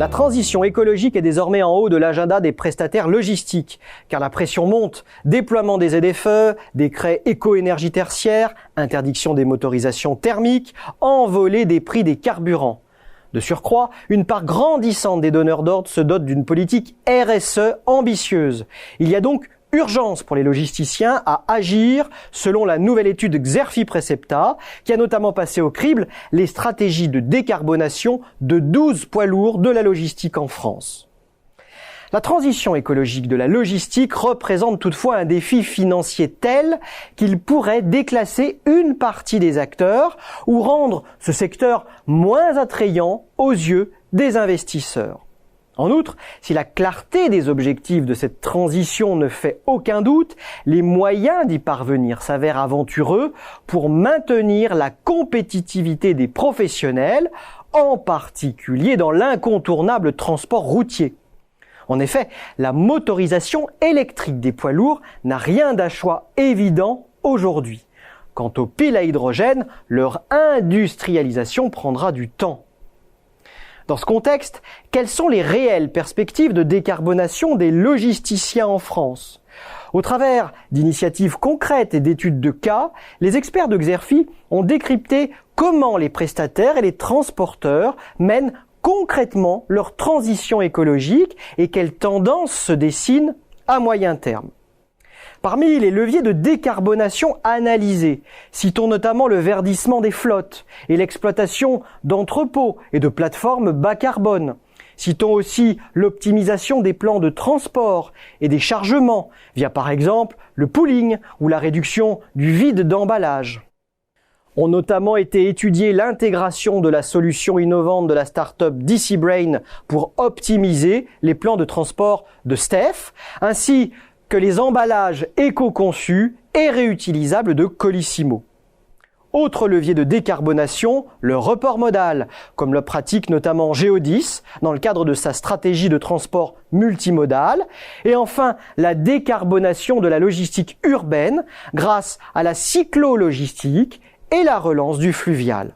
La transition écologique est désormais en haut de l'agenda des prestataires logistiques, car la pression monte. Déploiement des ZFE, décret éco-énergie tertiaire, interdiction des motorisations thermiques, envolée des prix des carburants. De surcroît, une part grandissante des donneurs d'ordre se dote d'une politique RSE ambitieuse. Il y a donc urgence pour les logisticiens à agir selon la nouvelle étude Xerfi Precepta qui a notamment passé au crible les stratégies de décarbonation de 12 poids lourds de la logistique en France. La transition écologique de la logistique représente toutefois un défi financier tel qu'il pourrait déclasser une partie des acteurs ou rendre ce secteur moins attrayant aux yeux des investisseurs. En outre, si la clarté des objectifs de cette transition ne fait aucun doute, les moyens d'y parvenir s'avèrent aventureux pour maintenir la compétitivité des professionnels, en particulier dans l'incontournable transport routier. En effet, la motorisation électrique des poids lourds n'a rien d'un choix évident aujourd'hui. Quant aux piles à hydrogène, leur industrialisation prendra du temps. Dans ce contexte, quelles sont les réelles perspectives de décarbonation des logisticiens en France ? Au travers d'initiatives concrètes et d'études de cas, les experts de Xerfi ont décrypté comment les prestataires et les transporteurs mènent concrètement leur transition écologique et quelles tendances se dessinent à moyen terme. Parmi les leviers de décarbonation analysés, citons notamment le verdissement des flottes et l'exploitation d'entrepôts et de plateformes bas carbone. Citons aussi l'optimisation des plans de transport et des chargements via par exemple le pooling ou la réduction du vide d'emballage. Ont notamment été étudiées l'intégration de la solution innovante de la start-up DCBrain pour optimiser les plans de transport de Steph, ainsi que les emballages éco-conçus et réutilisables de Colissimo. Autre levier de décarbonation, le report modal, comme le pratique notamment Geodis dans le cadre de sa stratégie de transport multimodal. Et enfin, la décarbonation de la logistique urbaine grâce à la cyclo-logistique et la relance du fluvial.